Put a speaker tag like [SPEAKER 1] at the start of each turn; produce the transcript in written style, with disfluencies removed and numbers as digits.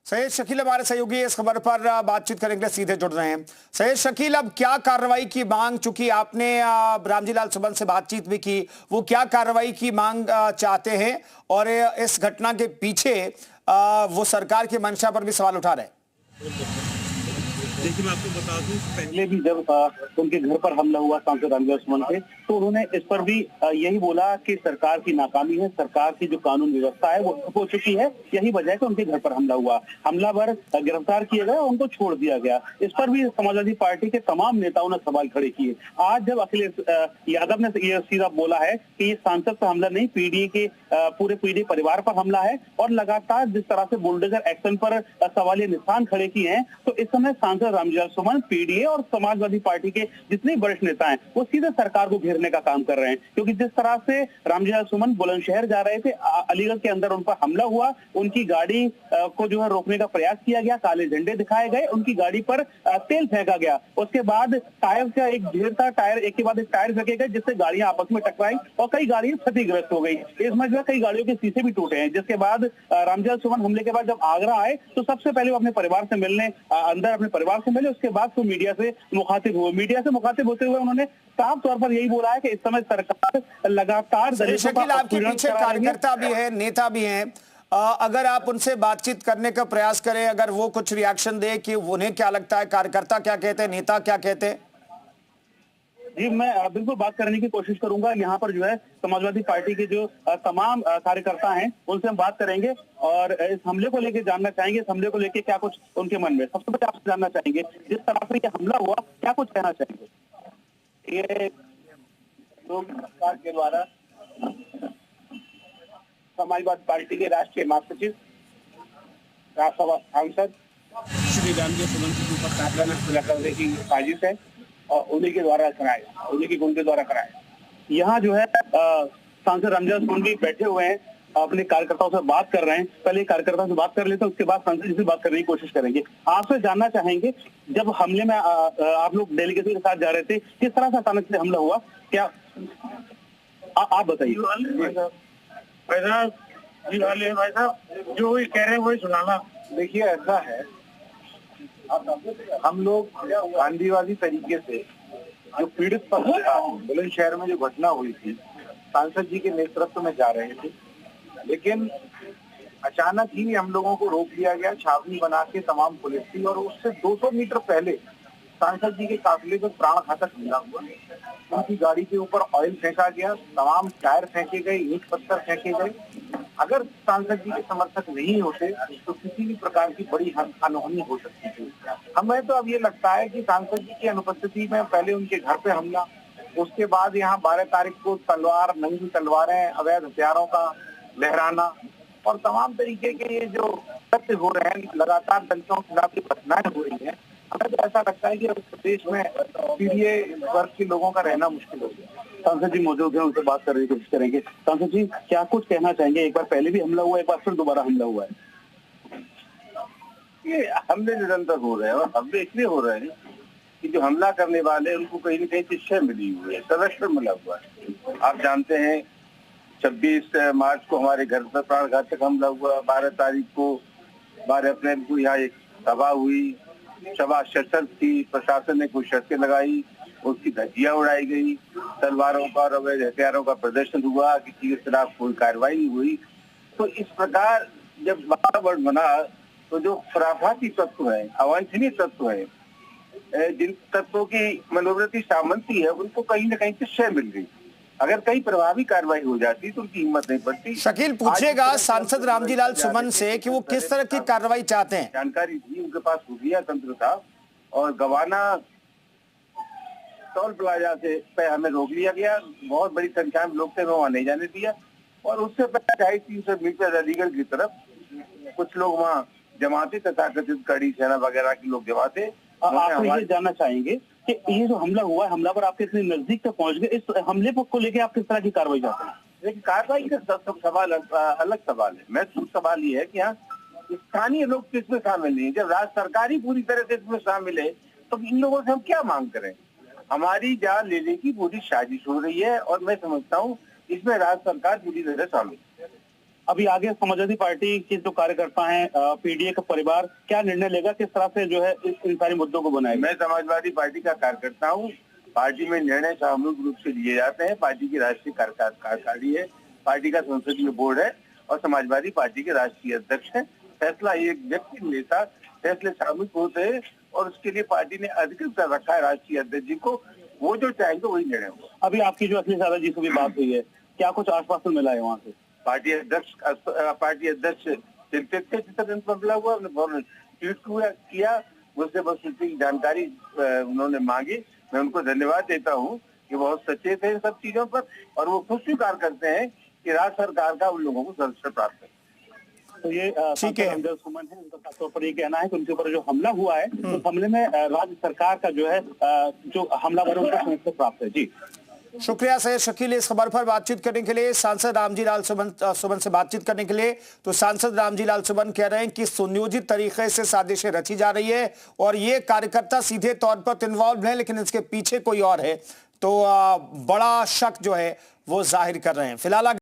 [SPEAKER 1] सैयद शकील हमारे सहयोगी इस खबर पर बातचीत करने के लिए सीधे जुड़ रहे हैं। सैयद शकील, अब क्या कार्रवाई की मांग, चूंकि आपने रामजी लाल सुमन से बातचीत भी की, वो क्या कार्रवाई की मांग चाहते हैं और इस घटना के पीछे वो सरकार की मंशा पर भी सवाल उठा रहे हैं।
[SPEAKER 2] देखिए, मैं आपको बता दूं, पहले भी जब उनके घर पर हमला हुआ सांसद रामजी सुमन पे, तो उन्होंने इस पर भी यही बोला कि सरकार की नाकामी है, सरकार की जो कानून व्यवस्था है वो हो चुकी है, यही वजह है कि उनके घर पर हमला हुआ। हमलावर गिरफ्तार किए गए, उनको छोड़ दिया गया। इस पर भी समाजवादी पार्टी के तमाम नेताओं ने सवाल खड़े किए। आज जब अखिलेश यादव ने ये सीधा बोला है कि ये सांसद पर हमला नहीं, पीडीए के पूरे पीडीए परिवार पर हमला है, और लगातार जिस तरह से बुलडोजर एक्शन पर सवालिया निशान खड़े किए हैं, तो इस समय सांसद रामजी लाल सुमन, पीडीए और समाजवादी पार्टी के जितने बड़े नेता हैं वो सीधे सरकार को घेरने का काम कर रहे हैं। क्योंकि जिस तरह से रामजी लाल सुमन बुलंदशहर जा रहे थे, अलीगढ़ के अंदर उन पर हमला हुआ, उनकी गाड़ी को जो है रोकने का प्रयास किया गया, काले झंडे दिखाए गए, उनकी गाड़ी पर तेल फेंका गया। उसके बाद टायर का एक ढेर था, टायर एक के बाद एक टायर फेंके गए, जिससे गाड़ियां आपस में टकराई और कई गाड़ियां क्षतिग्रस्त हो गई। इसमें जो है कई गाड़ियों के शीशे भी टूटे हैं। जिसके बाद रामजी लाल सुमन हमले के बाद जब आगरा आए, तो सबसे पहले वो अपने परिवार से मिलने अंदर अपने परिवार से मिले, उसके बाद तो मीडिया से मुखातिब हुए। मीडिया से मुखातिब होते हुए उन्होंने साफ तौर पर यही बोला है कि इस समय सरकार लगातार
[SPEAKER 1] शकील, आपके पीछे कार्यकर्ता भी है, नेता भी हैं, अगर आप उनसे बातचीत करने का प्रयास करें, अगर वो कुछ रिएक्शन दे कि उन्हें क्या लगता है, कार्यकर्ता क्या कहते हैं, नेता क्या कहते हैं?
[SPEAKER 2] जी, मैं बिल्कुल बात करने की कोशिश करूंगा। यहाँ पर जो है समाजवादी पार्टी के जो तमाम कार्यकर्ता हैं उनसे हम बात करेंगे और इस हमले को लेकर जानना चाहेंगे, इस हमले को लेकर क्या कुछ उनके मन में। सबसे पहले आपसे जानना चाहेंगे, जिस तरह से ये हमला हुआ, क्या कुछ कहना चाहेंगे? ये लोग सरकार के द्वारा समाजवादी पार्टी के राष्ट्रीय महासचिव, राज्यसभा सांसद श्री रामजी सुमन के ऊपर कार्रवाई पूरा करने की साजिश है और उन्हीं के द्वारा कराया, उन्हीं की गुंडे द्वारा कराया। यहाँ जो है सांसद रामजी लाल सुमन भी बैठे हुए हैं, अपने कार्यकर्ताओं से बात कर रहे हैं। पहले कार्यकर्ताओं से बात कर लेते हैं, उसके बाद सांसद जी से बात करने की कोशिश करेंगे। आपसे जानना चाहेंगे, जब हमले में आप लोग डेलीगेशन के साथ जा रहे थे, किस तरह से अचानक से हमला हुआ, क्या आप बताइए।
[SPEAKER 3] भाई साहब जो कह रहे हैं वही सुनाना। देखिए, ऐसा है, हम लोग गांधीवादी तरीके से जो पीड़ित पक्ष था, बुलंदशहर में जो घटना हुई थी, सांसद जी के नेतृत्व में जा रहे थे, लेकिन अचानक ही हम लोगों को रोक लिया गया। छावनी बना के तमाम पुलिस थी और उससे 200 मीटर पहले सांसद जी के काफिले को प्राण घातक हमला हुआ। उनकी गाड़ी के ऊपर ऑयल फेंका गया, तमाम टायर फेंके गए, ईंट पत्थर फेंके गए। अगर सांसद जी के समर्थक नहीं होते तो किसी भी प्रकार की बड़ी अनहोनी हो सकती थी। हमें तो अब ये लगता है कि सांसद जी की अनुपस्थिति में पहले उनके घर पे हमला, उसके बाद यहाँ 12 तारीख को तलवार, नंगी तलवारें, अवैध हथियारों का लहराना और तमाम तरीके के ये जो तथ्य हो रहे हैं, लगातार दलितों के खिलाफ घटनाएं हो रही हैं, हमें तो ऐसा लगता है कि प्रदेश में पीडीए वर्ग के लोगों का रहना मुश्किल हो गया। सांसद जी मौजूद हैं, उनसे बात करने की कोशिश करेंगे। सांसद जी, क्या कुछ कहना चाहेंगे? एक बार पहले भी हमला हुआ, एक बार फिर दोबारा हमला हुआ है। ये हमले निरंतर हो रहे हैं और हमले इसलिए हो रहे हैं कि जो हमला करने वाले उनको कहीं न कहीं शिक्षा मिली हुई है, संरक्षण मिला हुआ है। आप जानते हैं 26 मार्च को हमारे घर पर प्राणघातक हमला हुआ, 12 तारीख को 12 अप्रैल को यहाँ एक सभा हुई, सभा सशर्त थी, प्रशासन ने कुछ शर्तें लगाई, उसकी धज्जियां उड़ाई गई, तलवारों का और अवैध हथियारों का प्रदर्शन हुआ, किसी के खिलाफ कोई कार्रवाई नहीं हुई। तो इस प्रकार जब वातावरण बना तो जो खुराफाती तत्व है, अवांछनीय तत्व है, जिन तत्वों की मनोवृत्ति सामंती है, उनको कहीं न कहीं शय मिल गई। अगर कहीं प्रभावी कार्रवाई हो जाती तो उनकी हिम्मत नहीं बढ़ती।
[SPEAKER 1] शकील, पूछेगा सांसद रामजी लाल सुमन से कि वो किस तरह की कार्रवाई चाहते हैं।
[SPEAKER 3] जानकारी थी, उनके पास खुफिया तंत्र था और गवाना टोल प्लाजा से पे हमें रोक लिया गया। बहुत बड़ी संख्या में लोग थे, वहां नहीं जाने दिया और उससे पहले 250-300 मीटर अलीगढ़ की तरफ कुछ लोग वहाँ जमाते, तथाकथित कड़ी सेना वगैरह के लोग जमाते।
[SPEAKER 2] आप ये जानना चाहेंगे कि ये जो हमला हुआ है, हमलावर आपके इतने नजदीक तक पहुंच गए, इस हमले को लेकर आप किस तरह की कार्रवाई चाहते हैं?
[SPEAKER 3] लेकिन कार्रवाई का सब सवाल अलग सवाल है। महत्वपूर्ण सवाल ये है कि यहाँ स्थानीय लोग किसमें शामिल नहीं है। जब राज्य सरकार ही पूरी तरह से इसमें शामिल है तो इन लोगों से हम क्या मांग करें? हमारी जान लेने की पूरी साजिश हो रही है और मैं समझता हूँ इसमें राज्य सरकार पूरी तरह शामिल है।
[SPEAKER 2] अभी आगे समाजवादी पार्टी के जो कार्यकर्ता हैं, पीडीए का परिवार क्या निर्णय लेगा, किस तरह से जो है इन सारे मुद्दों को बनाएगा?
[SPEAKER 3] मैं समाजवादी पार्टी का कार्यकर्ता हूँ। पार्टी में निर्णय सामूहिक रूप से लिए जाते हैं। पार्टी की राष्ट्रीय कार्यकारिणी है, पार्टी का संसदीय बोर्ड है और समाजवादी पार्टी के राष्ट्रीय अध्यक्ष हैं। फैसला एक व्यक्ति नेता फैसले सामूहिक होते हैं और उसके लिए पार्टी ने अधिकृत कर रखा है राष्ट्रीय अध्यक्ष जी को। वो जो चाहेंगे वही निर्णय होगा।
[SPEAKER 2] अभी आपकी जो अखिलेश यादव जी से भी बात हुई है, क्या कुछ आश्वासन मिला है वहाँ से?
[SPEAKER 3] पार्टी अध्यक्ष चिंतित थे जितना बदला हुआ, ट्वीट किया, मुझसे बस उसकी जानकारी उन्होंने मांगी। मैं उनको धन्यवाद देता हूँ कि बहुत सचेत है इन सब चीजों पर और वो खुद स्वीकार करते हैं कि राज्य सरकार का उन लोगों को संरक्षण प्राप्त है।
[SPEAKER 2] तो ये
[SPEAKER 1] ठीक है,
[SPEAKER 2] रामजल सुमन है, उनका खास तौर पर ये कहना है कि उनके ऊपर जो हमला हुआ है, उस हमले में राज्य सरकार का जो है जो हमलावर उनको संरक्षण प्राप्त है। जी
[SPEAKER 1] शुक्रिया सैयद शकील इस खबर पर बातचीत करने के लिए, सांसद रामजी लाल सुमन से बातचीत करने के लिए। तो सांसद रामजी लाल सुमन कह रहे हैं कि सुनियोजित तरीके से साजिशें रची जा रही है और ये कार्यकर्ता सीधे तौर पर इन्वॉल्व है, लेकिन इसके पीछे कोई और है। तो बड़ा शक जो है वो जाहिर कर रहे हैं। फिलहाल